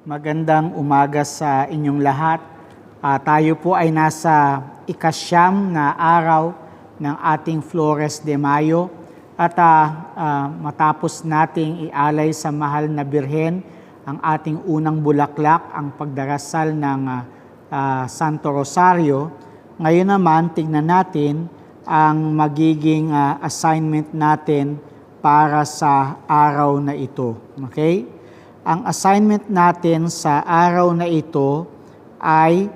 Magandang umaga sa inyong lahat. Tayo po ay nasa ikasyam na araw ng ating Flores de Mayo at matapos nating ialay sa mahal na Birhen ang ating unang bulaklak, ang pagdarasal ng Santo Rosario. Ngayon naman, tignan natin ang magiging assignment natin para sa araw na ito. Okay? Ang assignment natin sa araw na ito ay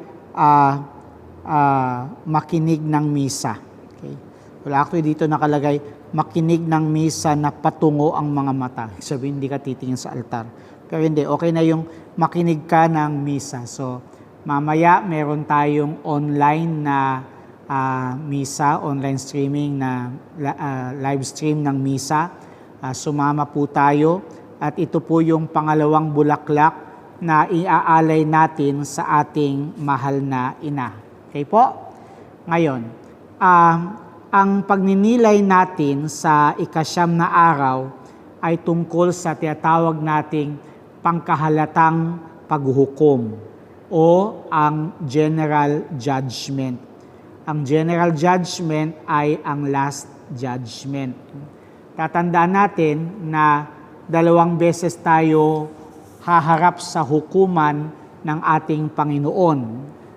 makinig ng misa. Okay? Wala actually dito nakalagay, makinig ng misa na patungo ang mga mata. Sabihin, hindi ka titingin sa altar. Pero hindi, okay na yung makinig ka ng misa. So, mamaya meron tayong online na misa, online streaming na live stream ng misa. Sumama po tayo. At ito po yung pangalawang bulaklak na iaalay natin sa ating mahal na ina. Okay po? Ngayon, ang pagninilay natin sa ikasyam na araw ay tungkol sa tinatawag nating pangkahalatang paghuhukom o ang general judgment. Ang general judgment ay ang last judgment. Tatandaan natin na 2 beses tayo haharap sa hukuman ng ating Panginoon.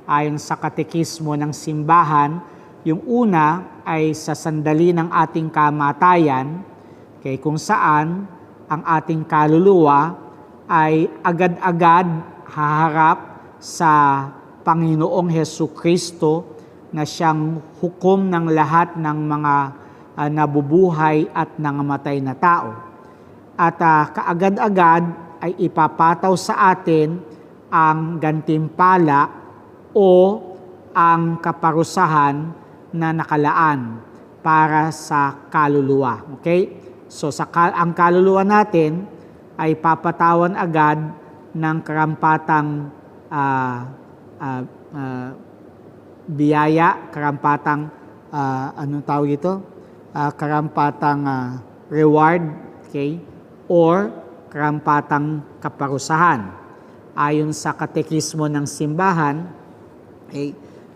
Ayon sa katekismo ng simbahan, yung una ay sa sandali ng ating kamatayan, kung saan ang ating kaluluwa ay agad-agad haharap sa Panginoong Hesukristo na siyang hukom ng lahat ng mga nabubuhay at nangamatay na tao. At kaagad-agad ay ipapataw sa atin ang gantimpala o ang kaparusahan na nakalaan para sa kaluluwa. Okay? So ang kaluluwa natin ay papatawan agad ng karampatang biyaya, karampatang anong tawag ito? Karampatang reward, okay? Or karampatang kaparusahan. Ayon sa katekismo ng simbahan,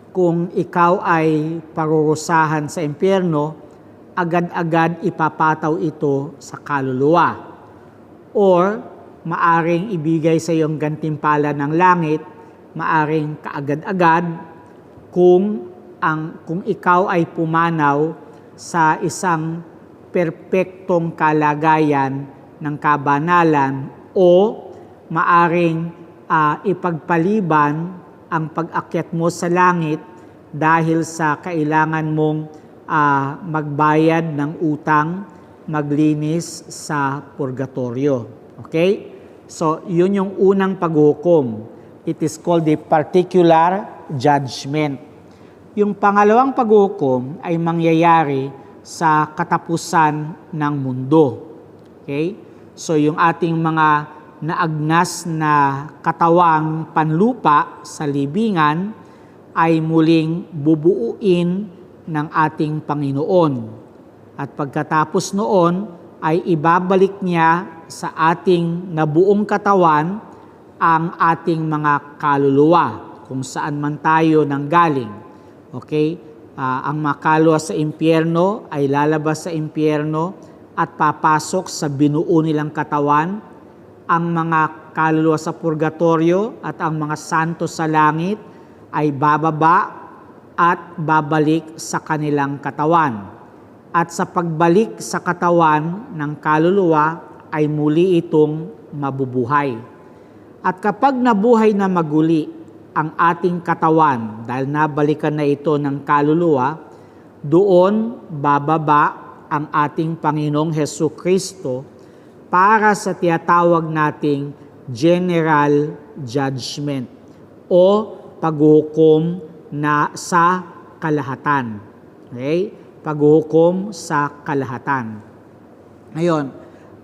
kung ikaw ay parurusahan sa impyerno, agad-agad ipapataw ito sa kaluluwa. Or maaring ibigay sa iyong gantimpala ng langit, maaring kaagad-agad kung ikaw ay pumanaw sa isang perpektong kalagayan ng kabanalan o maaring ipagpaliban ang pag-akyat mo sa langit dahil sa kailangan mong magbayad ng utang, maglinis sa purgatorio. Okay? So, yun yung unang paghukom. It is called the particular judgment. Yung pangalawang paghukom ay mangyayari sa katapusan ng mundo. Okay? So yung ating mga naagnas na katawang panlupa sa libingan ay muling bubuuin ng ating Panginoon. At pagkatapos noon ay ibabalik niya sa ating nabuong katawan ang ating mga kaluluwa kung saan man tayo nanggaling. Okay? Ang makaluluwa sa impyerno ay lalabas sa impyerno at papasok sa binuo nilang katawan. Ang mga kaluluwa sa purgatorio at ang mga santo sa langit ay bababa at babalik sa kanilang katawan. At sa pagbalik sa katawan ng kaluluwa ay muli itong mabubuhay. At kapag nabuhay na maguli ang ating katawan, dahil nabalikan na ito ng kaluluwa, doon bababa ang ating Panginoong Hesukristo para sa tinatawag nating general judgment o paghukom na sa kalahatan. Okay? Paghukom sa kalahatan. Ngayon,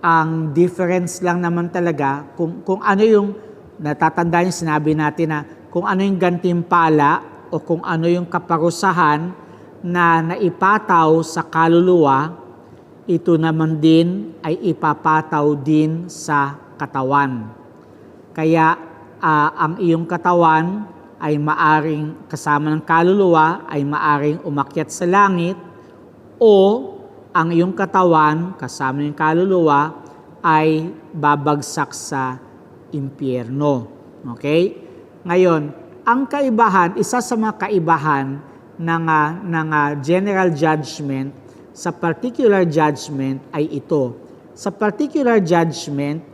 ang difference lang naman talaga kung ano yung natatandaan yung sinabi natin na kung ano yung gantimpala o kung ano yung kaparusahan na naipataw sa kaluluwa, ito naman din ay ipapataw din sa katawan. Kaya ang iyong katawan ay maaring kasama ng kaluluwa ay maaring umakyat sa langit o ang iyong katawan kasama ng kaluluwa ay babagsak sa impyerno. Okay? Ngayon, ang kaibahan, isa sa mga kaibahan ng general judgment sa particular judgment ay ito. Sa particular judgment,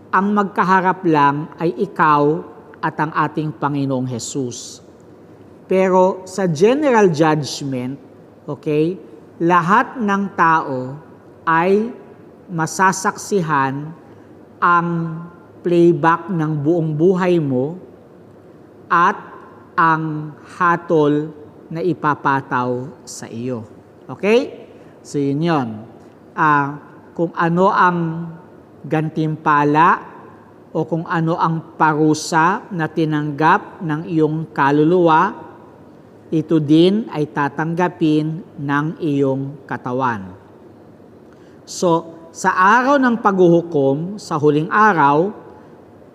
ang magkaharap lang ay ikaw at ang ating Panginoong Hesus. Pero sa general judgment, okay, lahat ng tao ay masasaksihan ang playback ng buong buhay mo at ang hatol na ipapataw sa iyo. Okay? So yun yun. Kung ano ang gantimpala o kung ano ang parusa na tinanggap ng iyong kaluluwa, ito din ay tatanggapin ng iyong katawan. So, sa araw ng paghuhukom, sa huling araw,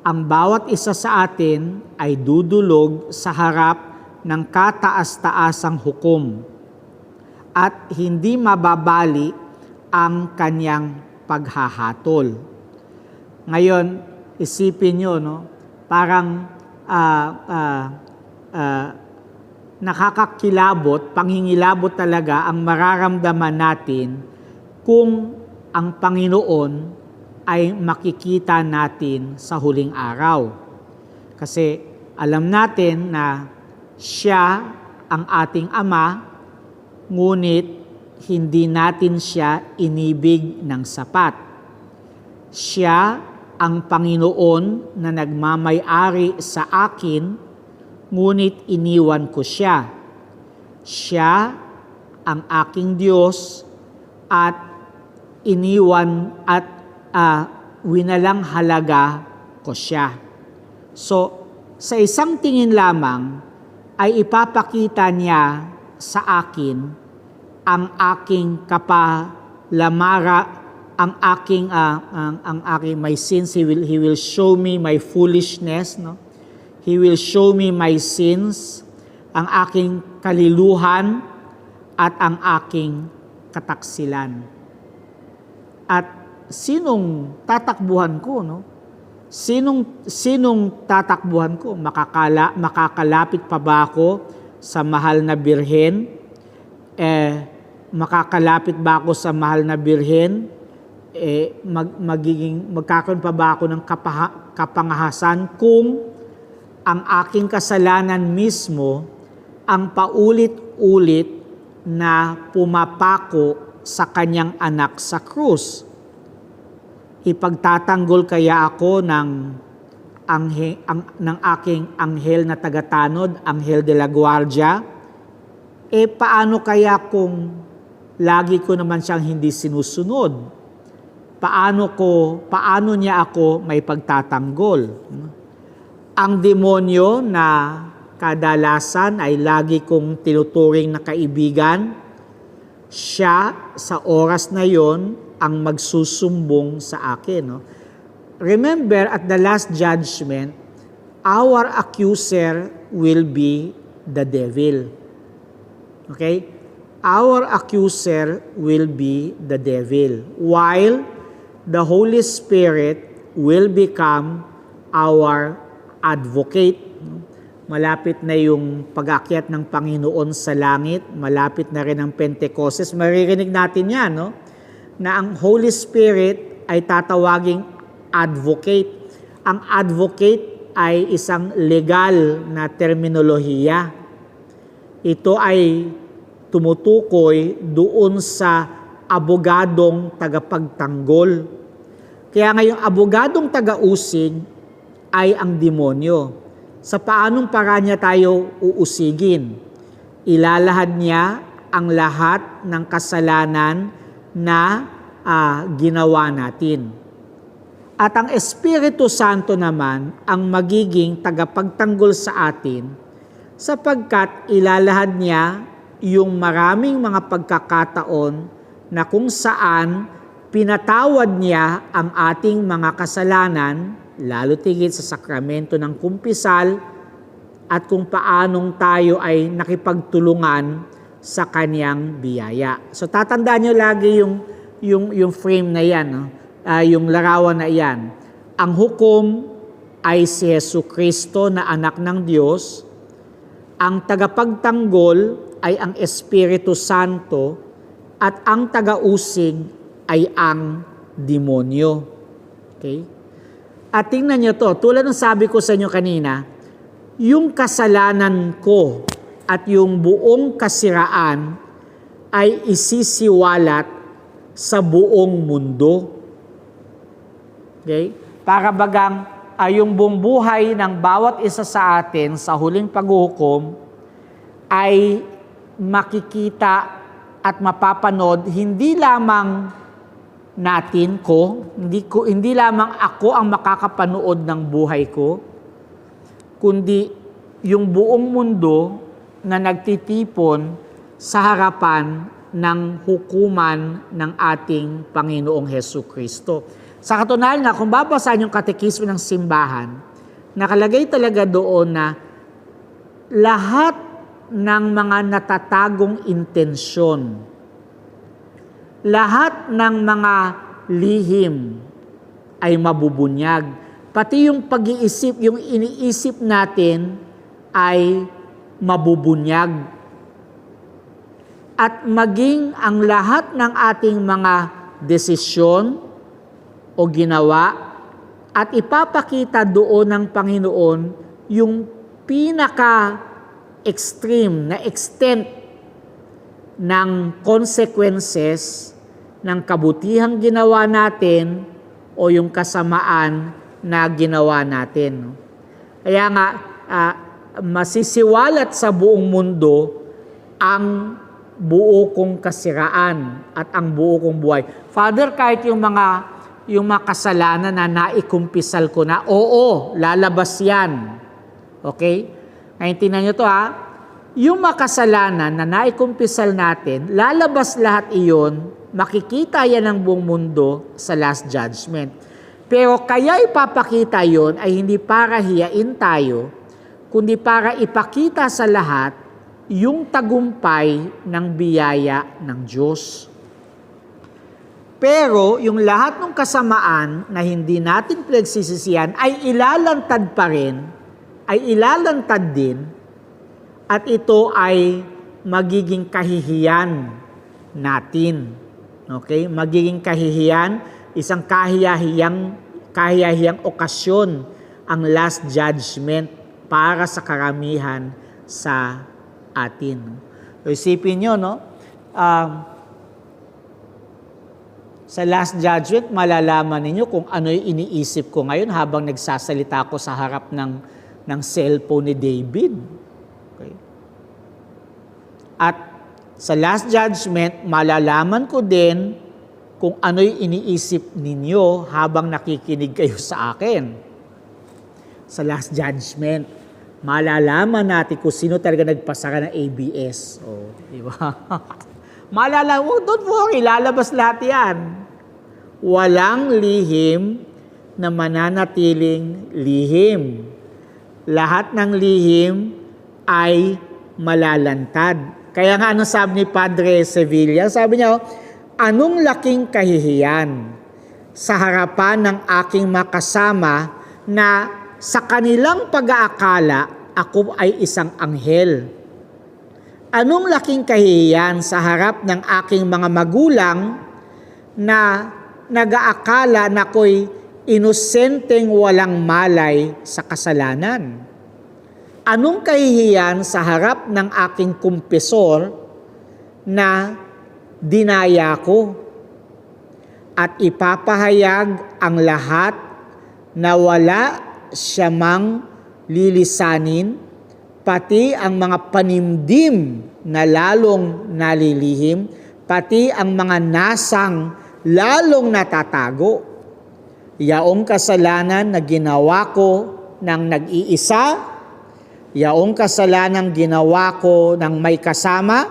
ang bawat isa sa atin ay dudulog sa harap ng kataas-taasang hukom at hindi mababali ang kanyang paghahatol. Ngayon, isipin nyo, no? Parang nakakakilabot, panghingilabot talaga ang mararamdaman natin kung ang Panginoon ay makikita natin sa huling araw. Kasi alam natin na siya ang ating Ama, ngunit hindi natin siya inibig ng sapat. Siya ang Panginoon na nagmamay-ari sa akin, ngunit iniwan ko siya. Siya ang aking Diyos at iniwan at winalang halaga ko siya. So, sa isang tingin lamang ay ipapakita niya sa akin ang aking ang aking my sins. He will show me my foolishness, no? He will show me my sins, ang aking kaliluhan at ang aking kataksilan. At sinong tatakbuhan ko, no? Sinong tatakbuhan ko? Makakalapit pa ba ako sa mahal na birhen? Makakalapit ba ako sa mahal na birhen? Magkakaroon pa ba ako ng kapangahasan kung ang aking kasalanan mismo ang paulit-ulit na pumapako sa kanyang anak sa krus? Ipagtatanggol kaya ako ng aking anghel na tagatanod, Anghel de la Guardia? Paano kaya kung lagi ko naman siyang hindi sinusunod? Paano niya ako may pagtatanggol? Ang demonyo na kadalasan ay lagi kong tinuturing na kaibigan, siya sa oras na yon ang magsusumbong sa akin. No? Remember, at the last judgment, our accuser will be the devil. Okay? Our accuser will be the devil, while the Holy Spirit will become our advocate. Malapit na yung pag-akyat ng Panginoon sa langit, malapit na rin ang Pentecostes. Maririnig natin yan, no? Na ang Holy Spirit ay tatawaging advocate. Ang advocate ay isang legal na terminolohiya. Ito ay tumutukoy doon sa abogadong tagapagtanggol. Kaya ngayong abogadong taga-usig ay ang demonyo. Sa paanong paraan niya tayo uusigin? Ilalahad niya ang lahat ng kasalanan na ginawa natin. At ang Espiritu Santo naman ang magiging tagapagtanggol sa atin, sapagkat ilalahad niya yung maraming mga pagkakataon na kung saan pinatawad niya ang ating mga kasalanan lalo tigit sa sakramento ng kumpisal at kung paanong tayo ay nakipagtulungan sa kanyang biyaya. So tatandaan nyo lagi yung frame na yan, no? Yung larawan na yan. Ang hukom ay si Jesucristo na anak ng Diyos. Ang tagapagtanggol ay ang Espiritu Santo at ang tagausig ay ang demonyo. Okay? At tingnan nyo to, tulad ng sabi ko sa inyo kanina, yung kasalanan ko at yung buong kasiraan ay isisiwalat sa buong mundo. Okay? Para bagang yung buong buhay ng bawat isa sa atin sa huling paghuhukom ay makikita at mapapanood hindi lamang natin hindi lamang ako ang makakapanood ng buhay ko, kundi yung buong mundo na nagtitipon sa harapan ng hukuman ng ating Panginoong Hesukristo. Sa katunayan nga, kung babasahin yung katekismo ng simbahan, nakalagay talaga doon na lahat ng mga natatagong intensyon, lahat ng mga lihim ay mabubunyag. Pati yung pag-iisip, yung iniisip natin ay mabubunyag. At maging ang lahat ng ating mga desisyon o ginawa at ipapakita doon ng Panginoon yung pinaka-extreme na extent ng consequences ng kabutihang ginawa natin o yung kasamaan na ginawa natin. Kaya nga, masisiwalat sa buong mundo ang buo kong kasiraan at ang buo kong buhay. Father, kahit yung mga kasalanan na naikumpisal ko na, oo, lalabas yan. Okay? Ngayon, tingnan nyo to yung makasalanan na naikumpisal natin, lalabas lahat iyon, makikita yan ng buong mundo sa Last Judgment. Pero kaya ipapakita yon ay hindi para hiyain tayo, kundi para ipakita sa lahat yung tagumpay ng biyaya ng Diyos. Pero yung lahat ng kasamaan na hindi natin pinagsisisihan ay ilalantad pa rin, ay ilalantad din, at ito ay magiging kahihiyan natin. Okay? Magiging kahihiyan, isang kahiyahiyang okasyon ang Last Judgment para sa karamihan sa atin. So, isipin nyo, no? Sa Last Judgment, malalaman ninyo kung ano yung iniisip ko ngayon habang nagsasalita ko sa harap ng cellphone ni David. Okay. At sa Last Judgment, malalaman ko din kung ano yung iniisip ninyo habang nakikinig kayo sa akin. Sa Last Judgment, malalaman natin kung sino talaga nagpasara ng ABS. Oh, di ba? Don't worry, lalabas lahat yan. Walang lihim na mananatiling lihim. Lahat ng lihim ay malalantad. Kaya nga, ano sabi ni Padre Sevilla? Sabi niya, anong laking kahihiyan sa harapan ng aking makasama na sa kanilang pag-aakala, ako ay isang anghel. Anong laking kahihiyan sa harap ng aking mga magulang na nag-aakala na ako'y inosenteng walang malay sa kasalanan? Anong kahihiyan sa harap ng aking kumpesor na dinaya ko at ipapahayag ang lahat na wala siya mang lilisanin, pati ang mga panimdim na lalong nalilihim, pati ang mga nasang lalong natatago. Yaong kasalanan na ginawa ko ng nag-iisa, yaong kasalanan ginawa ko ng may kasama,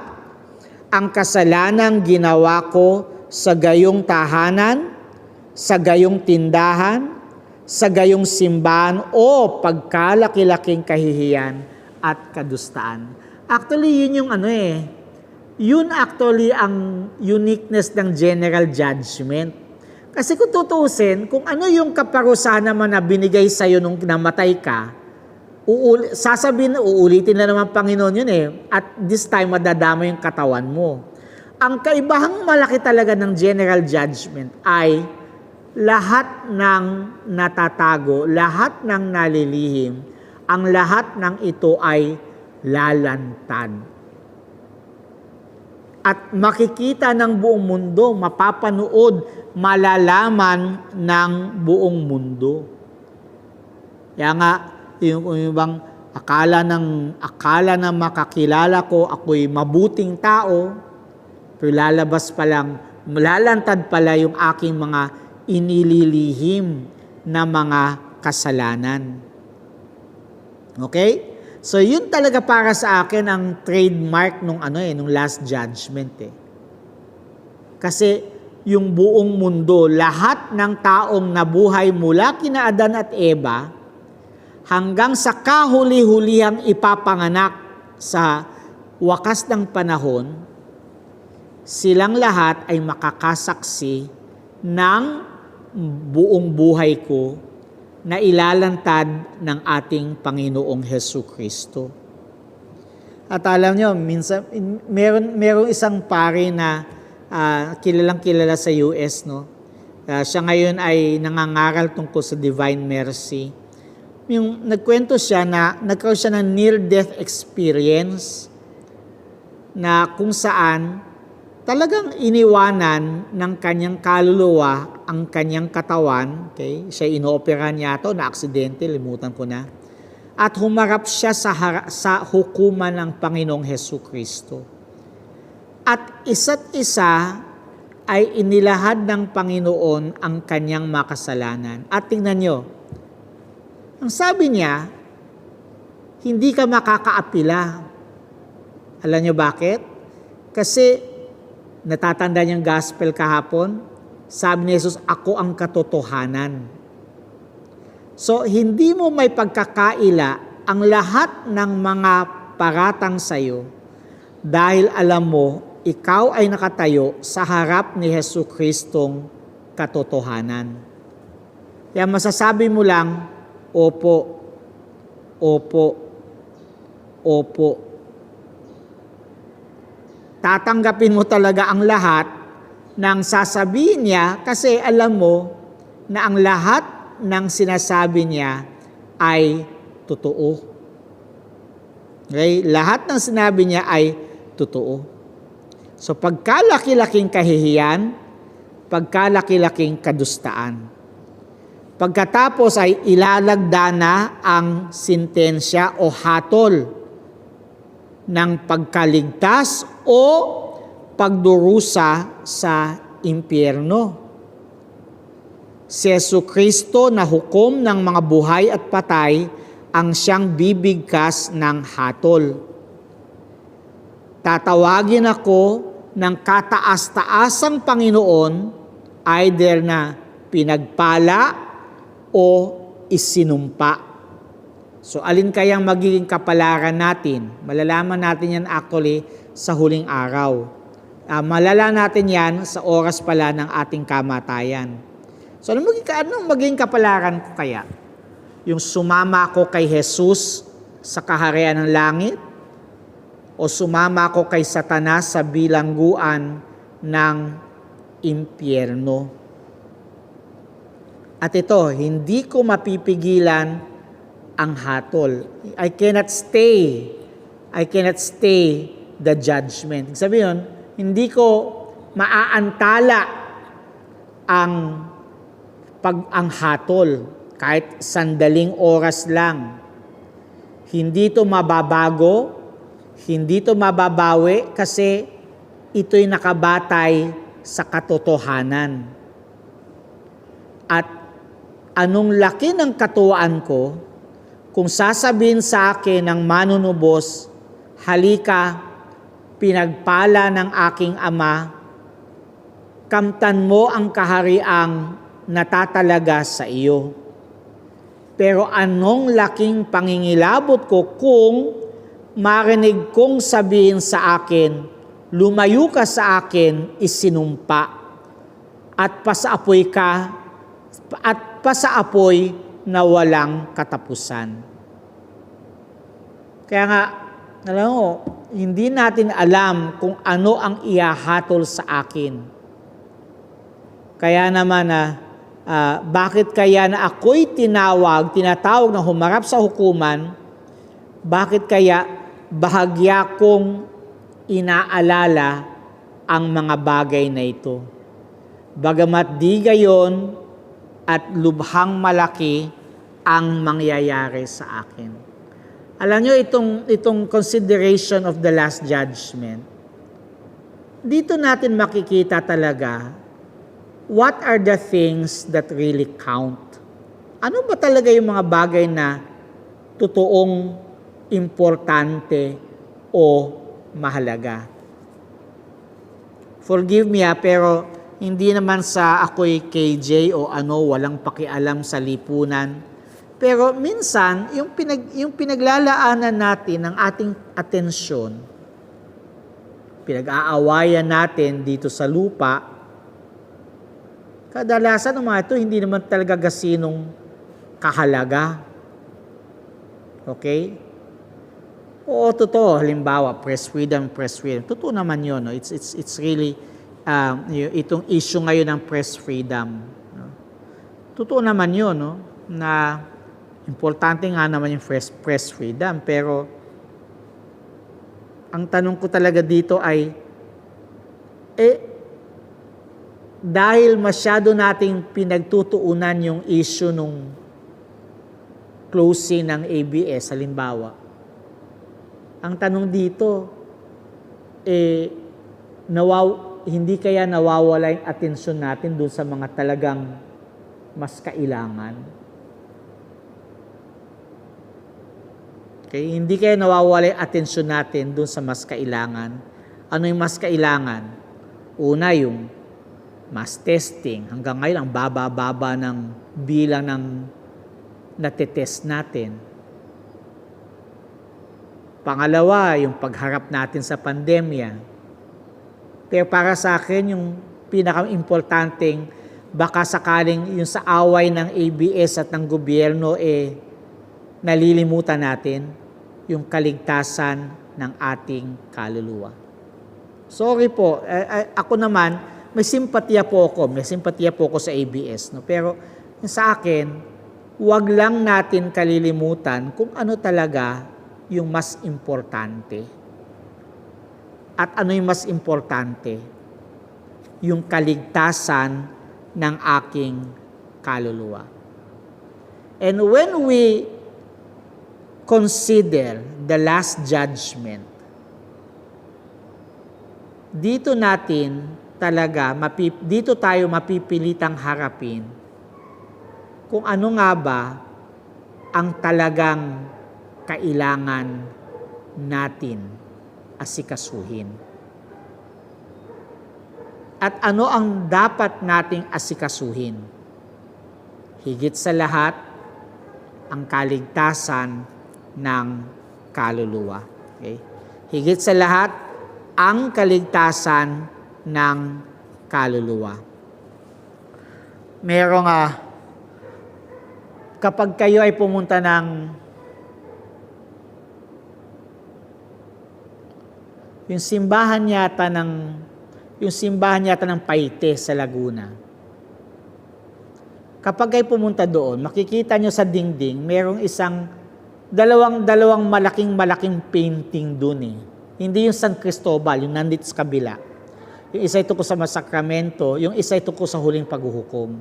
ang kasalanan ginawa ko sa gayong tahanan, sa gayong tindahan, sa gayong simbahan o pagkalaki-laking kahihiyan at kadustaan. Actually, yun yung yun actually ang uniqueness ng general judgment. Kasi kung tutuusin, kung ano yung kaparusahan naman na binigay sa'yo nung namatay ka, uulitin na naman Panginoon yun At this time, madadama yung katawan mo. Ang kaibahang malaki talaga ng general judgment ay lahat ng natatago, lahat ng nalilihim, ang lahat ng ito ay lalantad. At makikita ng buong mundo, mapapanood, malalaman ng buong mundo. Kaya nga, yung ibang akala na makakilala ko, ako'y mabuting tao, pero lalantad pala yung aking mga inililihim na mga kasalanan. Okay? So, yun talaga para sa akin ang trademark nung last judgment Kasi, yung buong mundo, lahat ng taong nabuhay mula kina Adan at Eva, hanggang sa kahuli-hulihang ipapanganak sa wakas ng panahon, silang lahat ay makakasaksi ng buong buhay ko na ilalantad ng ating Panginoong Hesukristo. At alam nyo, minsan, merong isang pare na kilalang-kilala sa US, no? Siya ngayon ay nangangaral tungkol sa Divine Mercy. Yung nagkwento siya na nagkaroon siya ng near-death experience na kung saan talagang iniwanan ng kanyang kaluluwa ang kanyang katawan. Okay? Siya inooperahan niya ito, na-aksidente, limutan ko na. At humarap siya sa hukuman ng Panginoong Hesukristo. At isa't isa ay inilahad ng Panginoon ang kanyang makasalanan. At tingnan nyo, ang sabi niya, hindi ka makakaapila. Alam nyo bakit? Kasi natatanda niyang gospel kahapon, sabi ni Jesus, ako ang katotohanan. So, hindi mo may pagkakaila ang lahat ng mga paratang sa'yo dahil alam mo, ikaw ay nakatayo sa harap ni Jesucristong katotohanan. Kaya masasabi mo lang, opo, opo, opo. Tatanggapin mo talaga ang lahat ng sasabihin niya kasi alam mo na ang lahat ng sinasabi niya ay totoo. Okay? Lahat ng sinabi niya ay totoo. So pagkalaki-laking kahihiyan, pagkalaki-laking kadustaan. Pagkatapos ay ilalagdana ang sintensya o hatol ng pagkaligtas o pagdurusa sa impyerno. Si Jesucristo na hukom ng mga buhay at patay ang siyang bibigkas ng hatol. Tatawagin ako ng kataas-taasang Panginoon, either na pinagpala o isinumpa. So alin kayang magiging kapalaran natin? Malalaman natin yan actually sa huling araw. Malalaman natin yan sa oras pala ng ating kamatayan. So anong magiging kapalaran ko kaya? Yung sumama ako kay Jesus sa kaharian ng langit? O sumama ako kay Satanas sa bilangguan ng impyerno? At ito, hindi ko mapipigilan ang hatol. I cannot stay the judgment. Sabi yun, hindi ko maaantala ang hatol kahit sandaling oras lang. Hindi ito mababago, hindi ito mababawi kasi ito'y nakabatay sa katotohanan. At anong laki ng katuwaan ko kung sasabihin sa akin ng manunubos, halika, pinagpala ng aking ama, kamtan mo ang kahariang natatalaga sa iyo. Pero anong laking pangingilabot ko kung marinig kong sabihin sa akin, lumayo ka sa akin, isinumpa, at pasaapoy ka, at pasaapoy na walang katapusan. Kaya nga, alam mo, hindi natin alam kung ano ang ihahatol sa akin. Kaya naman bakit kaya na ako'y tinatawag na humarap sa hukuman, bakit kaya bahagya kong inaalala ang mga bagay na ito? Bagamat di gayon at lubhang malaki ang mangyayari sa akin. Alam nyo, itong consideration of the last judgment, dito natin makikita talaga what are the things that really count. Ano ba talaga yung mga bagay na totoong importante o mahalaga? Forgive me pero hindi naman sa ako'y KJ o walang pakialam sa lipunan. Pero minsan, yung pinaglalaanan natin ng ating atensyon, pinag-aawayan natin dito sa lupa, kadalasan ng mga ito, hindi naman talaga gasinong kahalaga. Okay? Oo, totoo. Halimbawa, press freedom. Totoo naman yun. No? It's really, itong issue ngayon ng press freedom. No? Totoo naman yun, no? Na importante nga naman yung press freedom. Pero, ang tanong ko talaga dito ay, dahil masyado nating pinagtutuunan yung issue nung closing ng ABS, halimbawa, ang tanong dito, hindi kaya nawawala yung atensyon natin doon sa mga talagang mas kailangan? Okay? Hindi kaya nawawala yung atensyon natin doon sa mas kailangan? Ano yung mas kailangan? Una, yung mass testing. Hanggang ngayon, ang baba-baba ng bilang ng natetest natin. Pangalawa, yung pagharap natin sa pandemya. Pero para sa akin, yung pinaka-importanting, baka sakaling yung sa away ng ABS at ng gobyerno, nalilimutan natin yung kaligtasan ng ating kaluluwa. Sorry po, ako naman, may simpatiya po ako sa ABS. No? Pero sa akin, wag lang natin kalilimutan kung ano talaga yung mas importante. At ano yung mas importante? Yung kaligtasan ng aking kaluluwa. And when we consider the last judgment, dito tayo mapipilitang harapin kung ano nga ba ang talagang kailangan natin asikasuhin. At ano ang dapat nating asikasuhin? Higit sa lahat, ang kaligtasan ng kaluluwa. Okay? Higit sa lahat, ang kaligtasan ng kaluluwa. Merong kapag kayo ay pumunta ng yung simbahan yata ng Paite sa Laguna. Kapag kayo pumunta doon, makikita nyo sa dingding, merong dalawang malaking painting doon . Hindi yung San Cristobal, yung nandito sa kabila. Yung isa ito ko sa Sacramento, yung isa ito ko sa huling paghuhukom.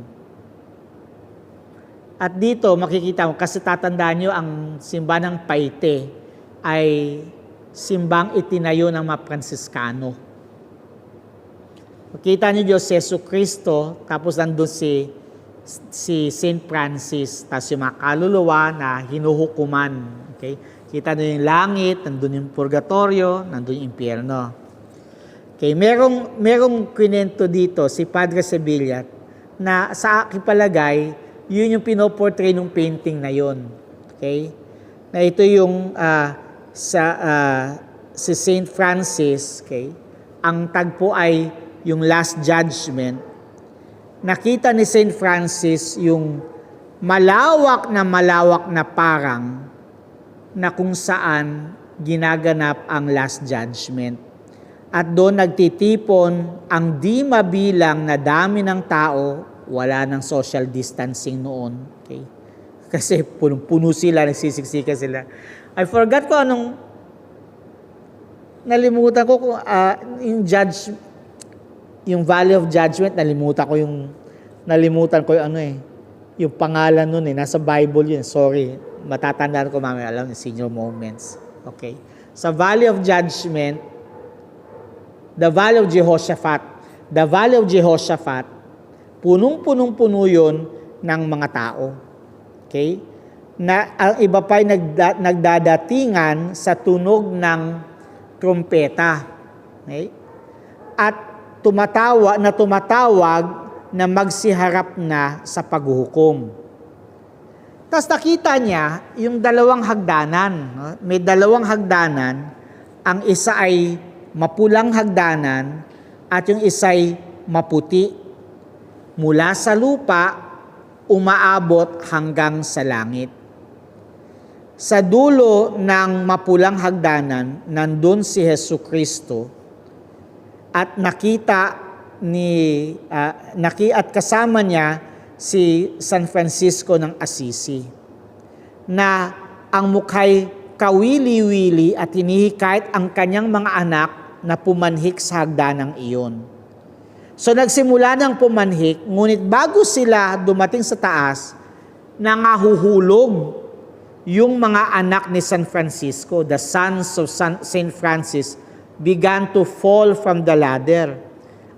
At dito, makikita mo, kasi tatandaan nyo, ang simbahan ng Paite ay simbang itinayo ng mga Pransiskano. Makita nyo Diyos, si Jesu Cristo, tapos nandun si St. Francis, tapos yung mga kaluluwa na hinuhukuman. Okay? Kita nyo yung langit, nandun yung purgatorio, nandun yung impyerno. Okay, merong kwento dito, si Padre Sevilla, na sa aking palagay, yun yung pinoportray ng painting na yun. Okay? Na ito yung si Saint Francis, okay? Ang tagpo ay yung Last Judgment. Nakita ni Saint Francis yung malawak na parang na kung saan ginaganap ang Last Judgment. At doon nagtitipon ang di mabilang na dami ng tao, wala ng social distancing noon. Okay? Kasi puno sila, nagsisiksika sila. I forgot ko anong, nalimutan ko kung yung Valley of Judgment, nalimutan ko yung yung pangalan nun nasa Bible yun. Sorry, matatandaan ko mamaya, alam, senior moments. Okay. Sa Valley of Judgment, the Valley of Jehoshaphat, punong-punong-puno yun ng mga tao. Okay? Na ang iba pa'y nagdadatingan sa tunog ng trumpeta. Okay? At tumatawag na magsiharap na sa paghuhukom. Tapos nakita niya yung dalawang hagdanan. No? May dalawang hagdanan. Ang isa ay mapulang hagdanan at yung isa ay maputi. Mula sa lupa, umaabot hanggang sa langit. Sa dulo ng mapulang hagdanan, nandun si Jesucristo at at kasama niya si San Francisco ng Assisi na ang mukha'y kawili-wili at hinihikayat ang kanyang mga anak na pumanhik sa hagdanang iyon. So nagsimula ng pumanhik, ngunit bago sila dumating sa taas, nangahuhulog yung mga anak ni San Francisco, the sons of Saint Francis, began to fall from the ladder.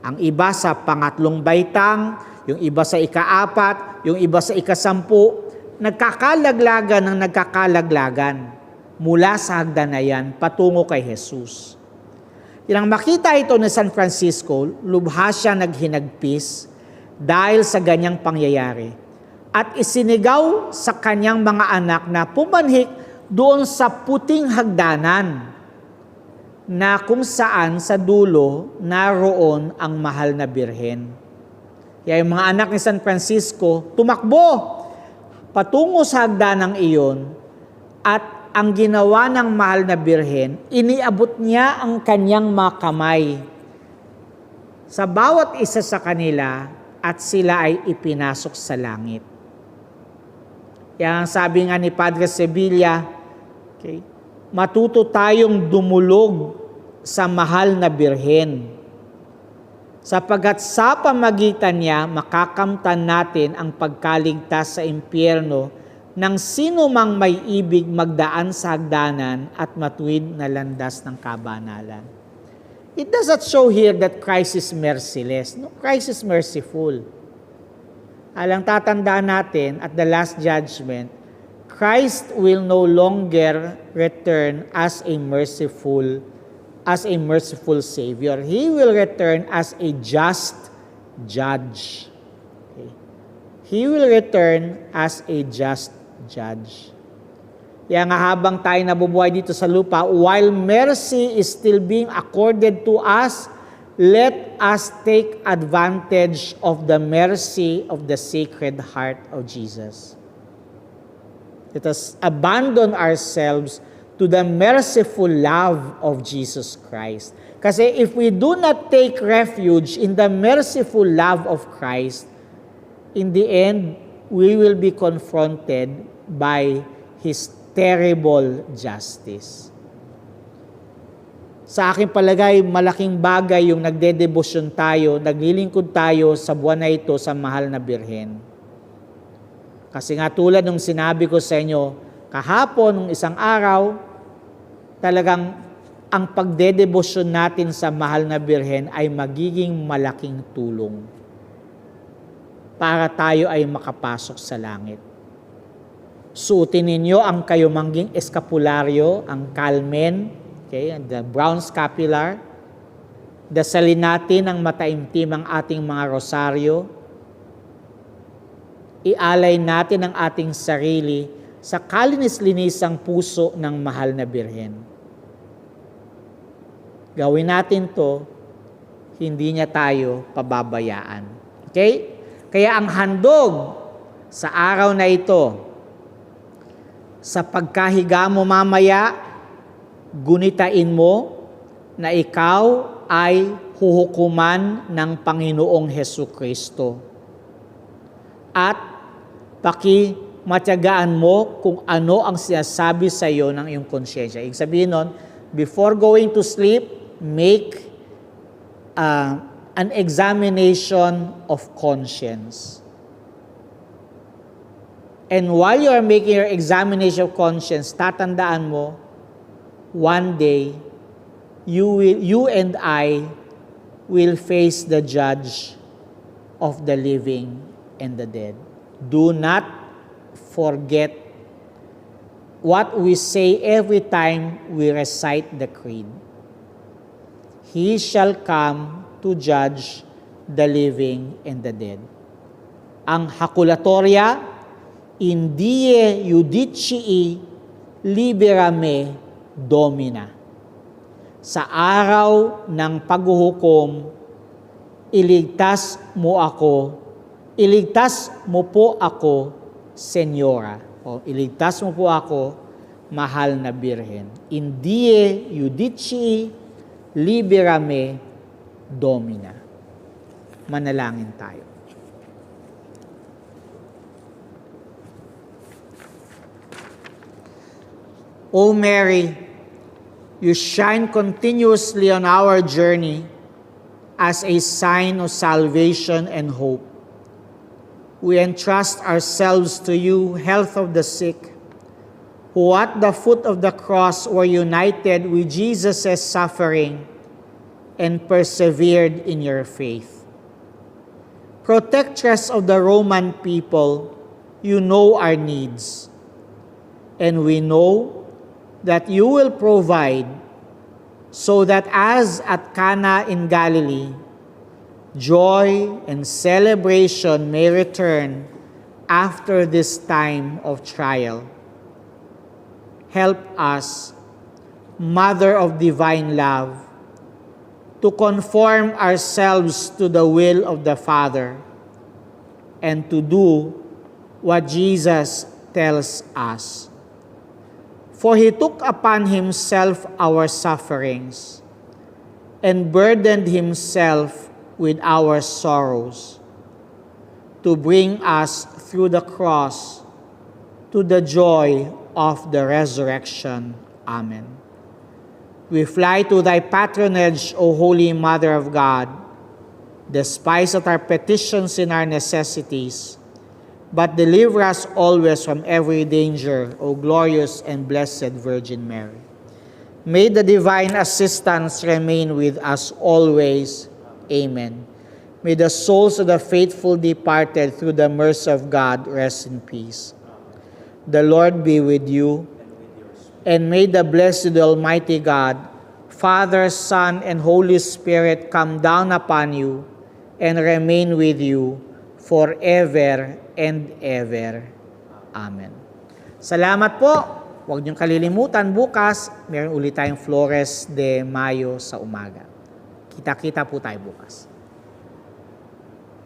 Ang iba sa pangatlong baitang, yung iba sa ika-4, yung iba sa ika-10, nagkakalaglagan mula sa hagdanayan patungo kay Jesus. Ilang makita ito ni San Francisco, lubha siya naghinagpis dahil sa ganyang pangyayari. At isinigaw sa kanyang mga anak na pumanhik doon sa puting hagdanan na kung saan sa dulo naroon ang mahal na birhen. Kaya yung mga anak ni San Francisco tumakbo patungo sa hagdanang iyon at ang ginawa ng mahal na birhen, iniabot niya ang kanyang mga kamay sa bawat isa sa kanila at sila ay ipinasok sa langit. Kaya sabi nga ni Padre Sevilla, okay, matuto tayong dumulog sa mahal na birhen, sapagkat sa pamagitan niya makakamtan natin ang pagkaligtas sa impyerno ng sino mang may ibig magdaan sa hagdanan at matuwid na landas ng kabanalan. It does not show here that Christ is merciless. No, Christ is merciful. Alang tatandaan natin at the last judgment, Christ will no longer return as a merciful Savior. He will return as a just judge. Okay. He will return as a just judge. Kaya nga habang tayo nabubuhay dito sa lupa, while mercy is still being accorded to us, let us take advantage of the mercy of the Sacred Heart of Jesus. Let us abandon ourselves to the merciful love of Jesus Christ. Kasi if we do not take refuge in the merciful love of Christ, in the end, we will be confronted by His terrible justice. Sa aking palagay, malaking bagay yung nagdedebosyon tayo, naglilingkod tayo sa buwan na ito sa mahal na birhen. Kasi nga tulad ng sinabi ko sa inyo, kahapon, ng isang araw, talagang ang pagdedebosyon natin sa mahal na birhen ay magiging malaking tulong para tayo ay makapasok sa langit. Suotin ninyo ang kayumangging eskapularyo, ang kalmen, okay, the brown scapular. Dasalin natin ang mataimtim ang ating mga rosaryo. ialay natin ang ating sarili sa kalinis-linisang puso ng mahal na Birhen. Gawin natin to, hindi niya tayo pababayaan. Okay? Kaya ang handog sa araw na ito, sa pagkahiga mo mamaya, gunitain mo na ikaw ay huhukuman ng Panginoong Hesukristo. At pakimatyagaan mo kung ano ang sinasabi sa iyo ng iyong konsyensya. Ibig sabihin nun, before going to sleep, make an examination of conscience. And while you are making your examination of conscience, tatandaan mo, one day, you and I will face the judge of the living and the dead. Do not forget what we say every time we recite the creed. He shall come to judge the living and the dead. Ang hakulatoria, indie judicii liberame domina. Sa araw ng paghuhukom, iligtas mo po ako, Senyora. O iligtas mo po ako, mahal na Birhen. Indie judicii liberame domina. Manalangin tayo. O Mary, you shine continuously on our journey as a sign of salvation and hope. We entrust ourselves to you, health of the sick, who at the foot of the cross were united with Jesus' suffering and persevered in your faith. Protectress of the Roman people, you know our needs, and we know that you will provide so that as at Cana in Galilee, joy and celebration may return after this time of trial. Help us, Mother of Divine Love, to conform ourselves to the will of the Father and to do what Jesus tells us. For he took upon himself our sufferings and burdened himself with our sorrows to bring us through the cross to the joy of the resurrection. Amen. We fly to thy patronage, O Holy Mother of God. Despise not our petitions and our necessities, but deliver us always from every danger, O glorious and blessed Virgin Mary. May the divine assistance remain with us always. Amen. May the souls of the faithful departed through the mercy of God rest in peace. The Lord be with you, and may the blessed Almighty God, Father, Son, and Holy Spirit come down upon you and remain with you forever and ever. Amen. Salamat po. Huwag niyong kalilimutan bukas, meron ulit tayong Flores de Mayo sa umaga. Kita-kita po tayo bukas.